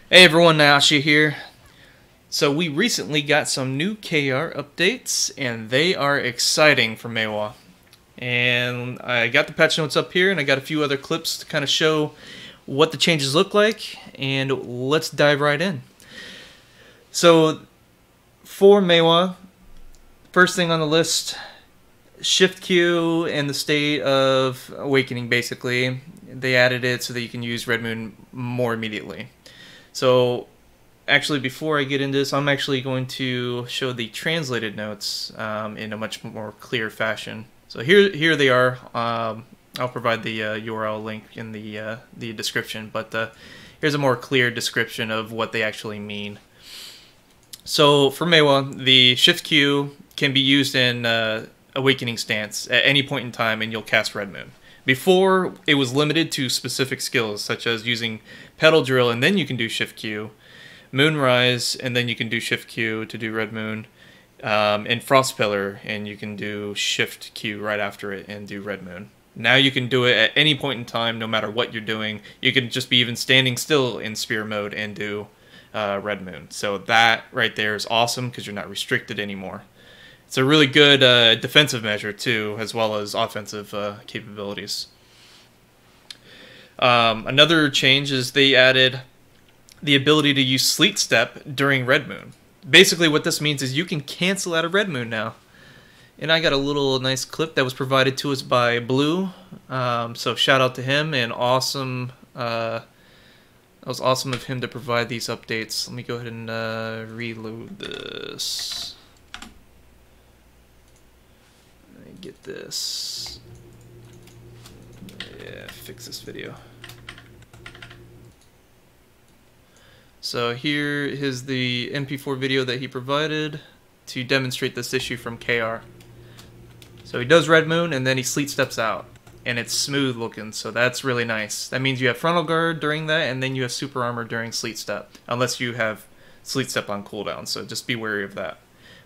Hey everyone, Nashi here. So we recently got some new KR updates, and they are exciting for Maehwa. And I got the patch notes up here, and I got a few other clips to kind of show what the changes look like, and let's dive right in. So for Maehwa, first thing on the list, shift+Q and the State of Awakening, basically. They added it so that you can use Red Moon more immediately. So actually, before I get into this, I'm actually going to show the translated notes in a much more clear fashion. So here they are. I'll provide the URL link in the description, but here's a more clear description of what they actually mean. So for Maehwa, the shift+Q can be used in Awakening stance at any point in time, and you'll cast Red Moon. Before, it was limited to specific skills, such as using Petal Drill, and then you can do shift+Q, Moonrise, and then you can do shift+Q to do Red Moon, and Frost Pillar, and you can do shift+Q right after it and do Red Moon. Now you can do it at any point in time, no matter what you're doing. You can just be even standing still in Spear mode and do Red Moon. So that right there is awesome because you're not restricted anymore. It's a really good defensive measure too, as well as offensive capabilities. Another change is they added the ability to use Sleet Step during Red Moon. Basically what this means is you can cancel out of Red Moon now. And I got a little nice clip that was provided to us by Blue. So shout out to him, and awesome. That was awesome of him to provide these updates. Let me go ahead and reload this. Get this. Yeah, fix this video. So here is the MP4 video that he provided to demonstrate this issue from KR. So he does Red Moon and then he Sleet Steps out, and it's smooth looking, so that's really nice. That means you have Frontal Guard during that, and then you have Super Armor during Sleet Step, unless you have Sleet Step on cooldown, so just be wary of that.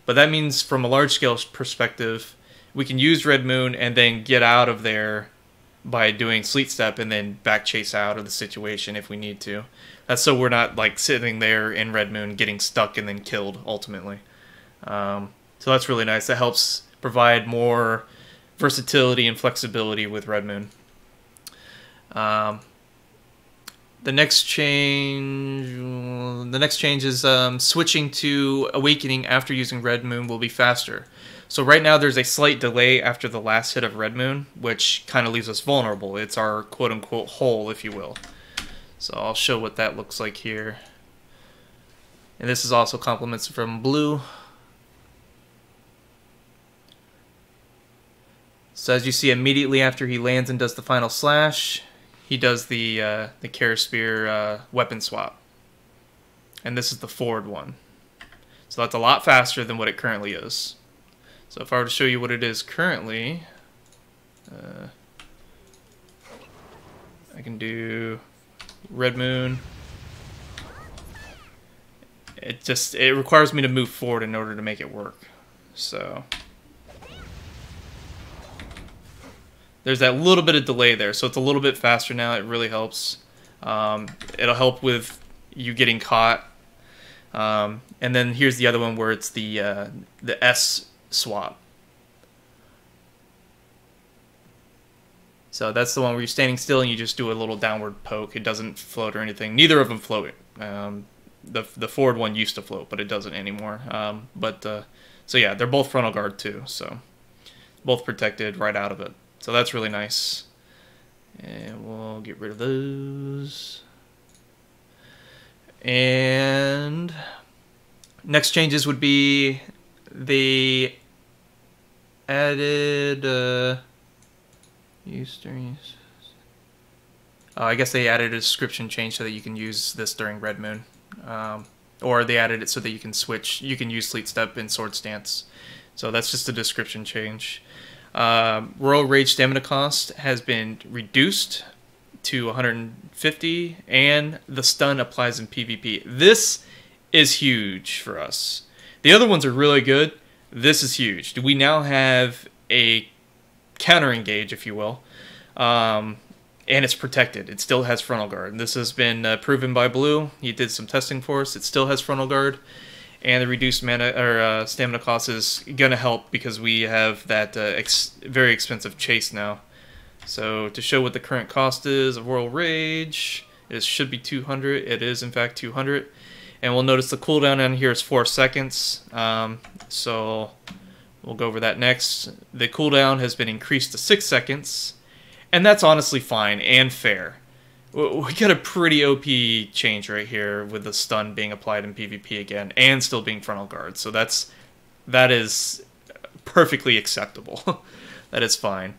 But that means from a large scale perspective, we can use Red Moon and then get out of there by doing Sleet Step and then back chase out of the situation if we need to. That's so we're not like sitting there in Red Moon getting stuck and then killed ultimately. So that's really nice. That helps provide more versatility and flexibility with Red Moon. The next change is switching to Awakening after using Red Moon will be faster. So right now there's a slight delay after the last hit of Red Moon, which kind of leaves us vulnerable. It's our quote-unquote hole, if you will. So I'll show what that looks like here. And this is also compliments from Blue. So as you see, immediately after he lands and does the final slash, he does the kerispear weapon swap. And this is the forward one. So that's a lot faster than what it currently is. So if I were to show you what it is currently, I can do Red Moon. It requires me to move forward in order to make it work. So there's that little bit of delay there, so it's a little bit faster now. It really helps. It'll help with you getting caught. And then here's the other one where it's the S swap. So that's the one where you're standing still and you just do a little downward poke. It doesn't float or anything. Neither of them float. The forward one used to float, but it doesn't anymore. So yeah, they're both frontal guard too. So both protected right out of it. So that's really nice. And we'll get rid of those. And next changes would be they added I guess they added a description change so that you can use this during Red Moon, or they added it so that you can switch. You can use Sleet Step in Sword Stance. So that's just a description change. Royal Rage stamina cost has been reduced to 150, and the stun applies in PvP. This is huge for us. The other ones are really good. This is huge. We now have a counter engage, if you will, and it's protected. It still has frontal guard. And this has been proven by Blue. He did some testing for us. It still has frontal guard, and the reduced mana or stamina cost is gonna help because we have that very expensive chase now. So to show what the current cost is of Royal Rage, it should be 200. It is in fact 200, and we'll notice the cooldown on here is 4 seconds. So we'll go over that next. The cooldown has been increased to 6 seconds. And that's honestly fine and fair. We got a pretty OP change right here with the stun being applied in PvP again and still being frontal guard. So that is perfectly acceptable. That is fine.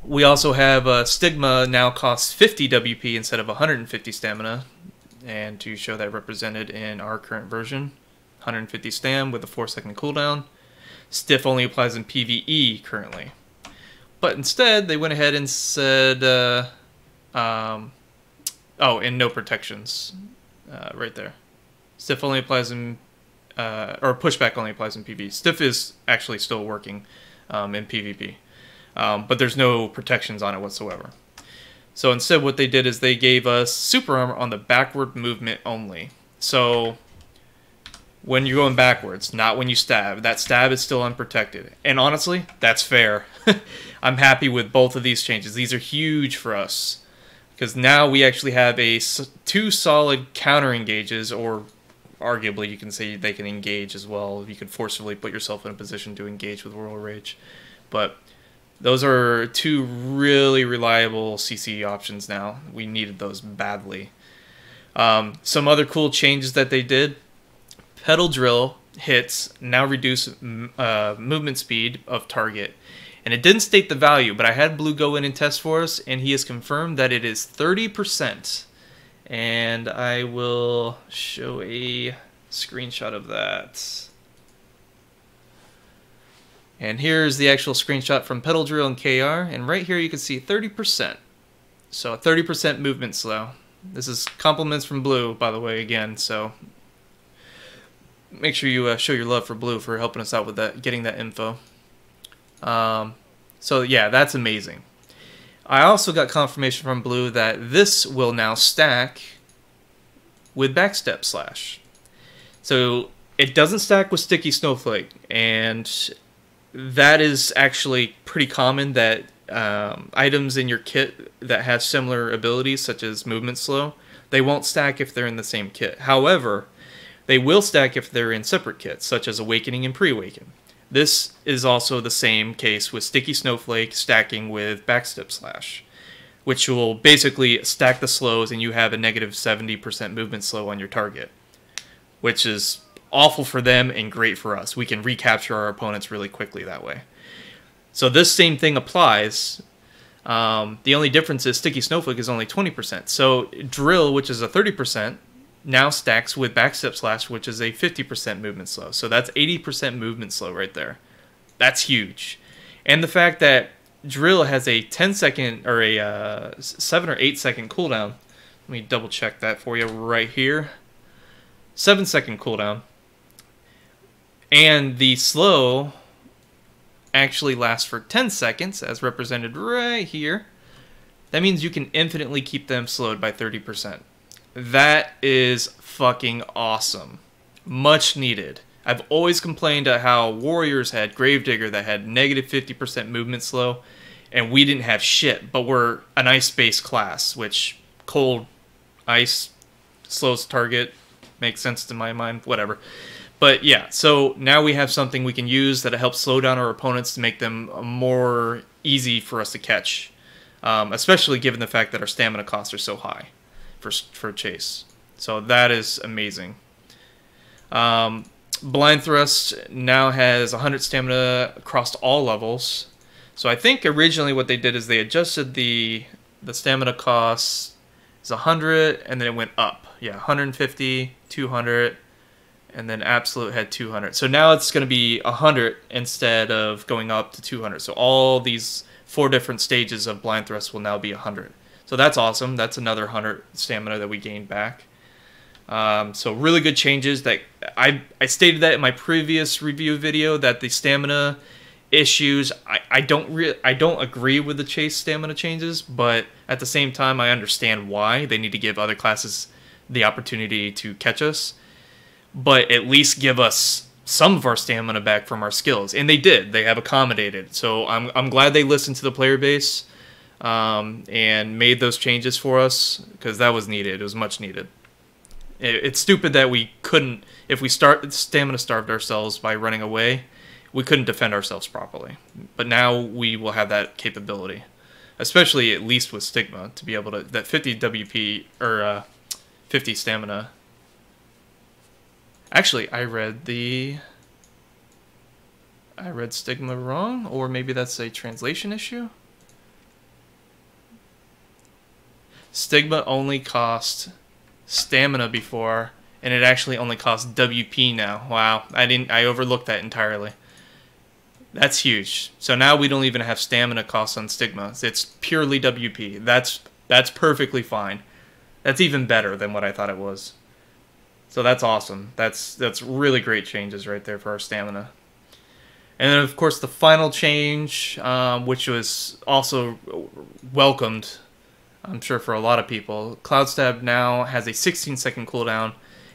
We also have Stigma now costs 50 WP instead of 150 stamina. And to show that represented in our current version, 150 stam with a 4-second cooldown. Stiff only applies in PvE currently. But instead, they went ahead and said, and no protections, right there. Stiff only applies in, or pushback only applies in PvP. Stiff is actually still working in PvP, but there's no protections on it whatsoever. So instead, what they did is they gave us super armor on the backward movement only. So when you're going backwards, not when you stab. That stab is still unprotected. And honestly, that's fair. I'm happy with both of these changes. These are huge for us. Because now we actually have 2 solid counter engages, or arguably you can say they can engage as well. You can forcibly put yourself in a position to engage with Royal Rage. But those are 2 really reliable CC options now. We needed those badly. Some other cool changes that they did. Petal drill hits now reduce movement speed of target. And it didn't state the value, but I had Blue go in and test for us, and he has confirmed that it is 30%. And I will show a screenshot of that. And here's the actual screenshot from Petal Drill and KR, and right here you can see 30%. So 30% movement slow. This is compliments from Blue, by the way, again, so make sure you show your love for Blue for helping us out with that, getting that info. So yeah, that's amazing. I also got confirmation from Blue that this will now stack with backstep slash. So it doesn't stack with sticky snowflake, and that is actually pretty common that items in your kit that have similar abilities, such as movement slow, they won't stack if they're in the same kit. However, they will stack if they're in separate kits, such as Awakening and Pre-Awaken. This is also the same case with Sticky Snowflake stacking with Backstep Slash, which will basically stack the slows and you have a negative 70% movement slow on your target, which is awful for them and great for us. We can recapture our opponents really quickly that way. So this same thing applies. The only difference is Sticky Snowflake is only 20%. So Drill, which is a 30%, now stacks with Backstep Slash, which is a 50% movement slow. So that's 80% movement slow right there. That's huge. And the fact that Drill has a 10-second or a 7 or 8-second cooldown. Let me double check that for you right here. 7-second cooldown. And the slow actually lasts for 10 seconds, as represented right here. That means you can infinitely keep them slowed by 30%. That is fucking awesome. Much needed. I've always complained at how Warriors had Gravedigger that had negative 50% movement slow, and we didn't have shit, but we're an ice-based class, which cold ice slows target. Makes sense to my mind, whatever. But yeah, so now we have something we can use that helps slow down our opponents to make them more easy for us to catch, especially given the fact that our stamina costs are so high for chase. So that is amazing. Blind Thrust now has 100 stamina across all levels. So I think originally what they did is they adjusted the stamina cost is 100 and then it went up. Yeah, 150, 200, and then Absolute had 200. So now it's going to be 100 instead of going up to 200. So all these 4 different stages of Blind Thrust will now be 100. So that's awesome. That's another 100 stamina that we gained back. So really good changes. That I stated that in my previous review video that the stamina issues. I don't agree with the chase stamina changes, but at the same time I understand why they need to give other classes the opportunity to catch us, but at least give us some of our stamina back from our skills. And they did. They have accommodated. So I'm glad they listened to the player base and made those changes for us, because that was needed. It was much needed. It's stupid that we couldn't, if we stamina starved ourselves by running away, we couldn't defend ourselves properly. But now we will have that capability, especially at least with Stigma, to be able to, that 50 WP, or 50 stamina. Actually, I read Stigma wrong, or maybe that's a translation issue. Stigma only cost stamina before, and it actually only costs WP now. Wow, I overlooked that entirely. That's huge. So now we don't even have stamina costs on Stigma. It's purely WP. That's perfectly fine. That's even better than what I thought it was. So that's awesome. That's really great changes right there for our stamina. And then of course the final change, which was also welcomed, I'm sure, for a lot of people. Cloudstab now has a 16-second cooldown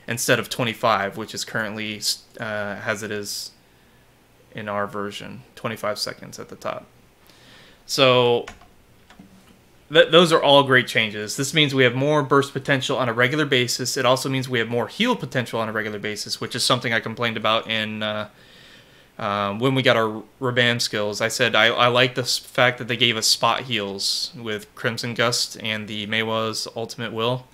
instead of 25, which is currently as it is in our version, 25 seconds at the top. So those are all great changes. This means we have more burst potential on a regular basis. It also means we have more heal potential on a regular basis, which is something I complained about in when we got our Rabam skills. I said I like the fact that they gave us spot heals with Crimson Gust and the Maehwa's Ultimate Will,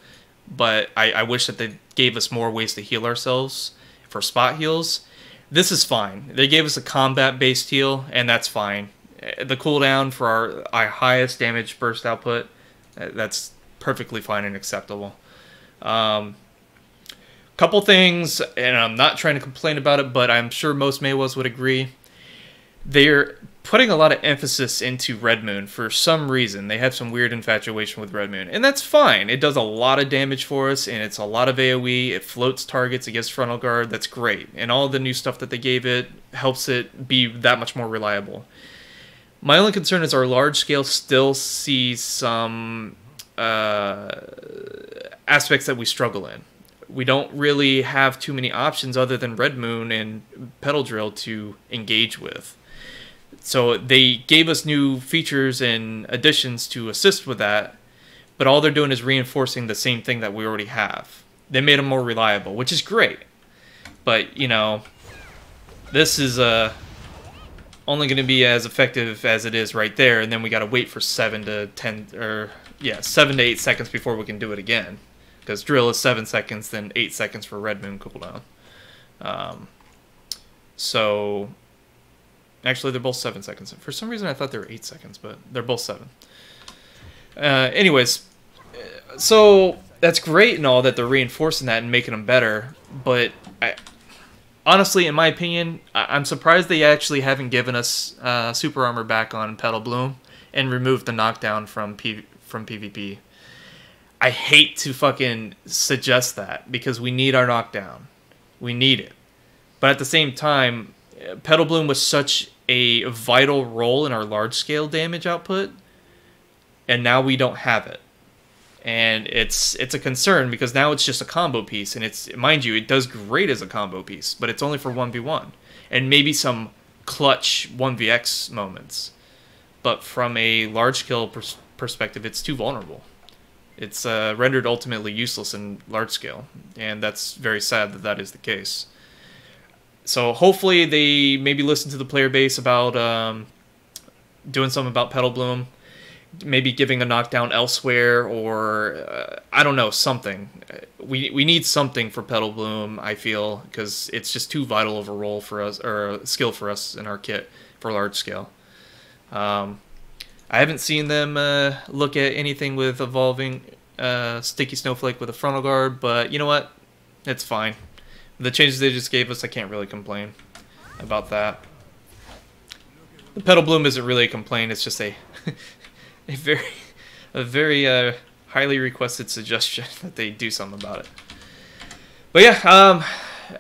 but I wish that they gave us more ways to heal ourselves for spot heals. This is fine. They gave us a combat-based heal, and that's fine. The cooldown for our highest damage burst output, that's perfectly fine and acceptable. Couple things, and I'm not trying to complain about it, but I'm sure most Maehwas would agree. They're putting a lot of emphasis into Red Moon for some reason. They have some weird infatuation with Red Moon, and that's fine. It does a lot of damage for us, and it's a lot of AoE. It floats targets against frontal guard. That's great. And all the new stuff that they gave it helps it be that much more reliable. My only concern is our large scale still sees some aspects that we struggle in. We don't really have too many options other than Red Moon and Petal Drill to engage with. So they gave us new features and additions to assist with that, but all they're doing is reinforcing the same thing that we already have. They made them more reliable, which is great. But, you know, this is only going to be as effective as it is right there, and then we got to wait for 7 to 8 seconds before we can do it again. Because drill is 7 seconds, then 8 seconds for Red Moon cooldown. So, actually, they're both 7 seconds. For some reason, I thought they were 8 seconds, but they're both 7. Anyways, so that's great and all that they're reinforcing that and making them better. But honestly, in my opinion, I'm surprised they actually haven't given us super armor back on Petal Bloom and removed the knockdown from PvP. I hate to fucking suggest that, because we need our knockdown. We need it. But at the same time, Petal Bloom was such a vital role in our large-scale damage output, and now we don't have it. And it's a concern, because now it's just a combo piece, and it's, mind you, it does great as a combo piece, but it's only for 1v1, and maybe some clutch 1vx moments. But from a large-scale perspective, it's too vulnerable. It's rendered ultimately useless in large scale, and that's very sad that that is the case. So hopefully they maybe listen to the player base about doing something about Petal Bloom, maybe giving a knockdown elsewhere, or I don't know, something. We need something for Petal Bloom, I feel, because it's just too vital of a role for us, or a skill for us in our kit for large scale. I haven't seen them look at anything with evolving Sticky Snowflake with a frontal guard, but you know what? It's fine. The changes they just gave us, I can't really complain about that. The Petal Bloom isn't really a complaint, it's just a very highly requested suggestion that they do something about it. But yeah,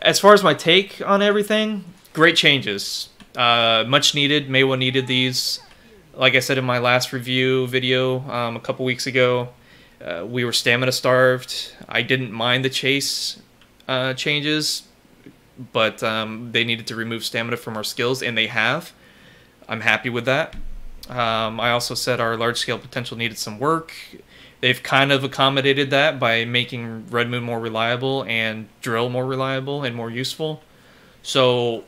as far as my take on everything, great changes. Much needed. Maehwa needed these. Like I said in my last review video a couple weeks ago, we were stamina starved. I didn't mind the chase changes, but they needed to remove stamina from our skills, and they have. I'm happy with that. I also said our large-scale potential needed some work. They've kind of accommodated that by making Red Moon more reliable and Drill more reliable and more useful. So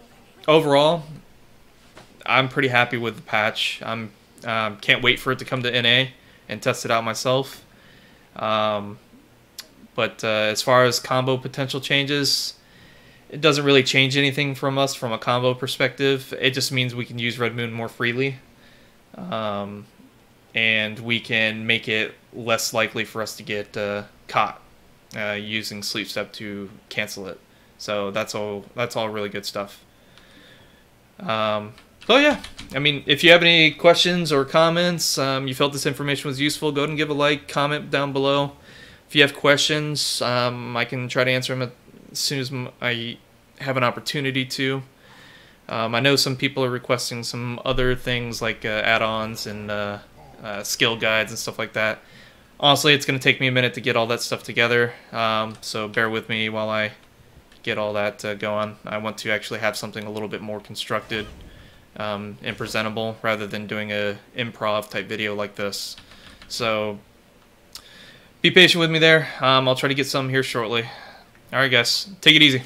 overall, I'm pretty happy with the patch. I'm can't wait for it to come to NA and test it out myself. But as far as combo potential changes, it doesn't really change anything from us from a combo perspective. It just means we can use Red Moon more freely. And we can make it less likely for us to get caught using Sleep to cancel it. So that's all really good stuff. So yeah, I mean, if you have any questions or comments, you felt this information was useful, go ahead and give a like, comment down below. If you have questions, I can try to answer them as soon as I have an opportunity to. I know some people are requesting some other things like add-ons and skill guides and stuff like that. Honestly, it's going to take me a minute to get all that stuff together, so bear with me while I get all that going. I want to actually have something a little bit more constructed and presentable rather than doing a improv type video like this. So be patient with me there. I'll try to get some here shortly. Alright guys, take it easy.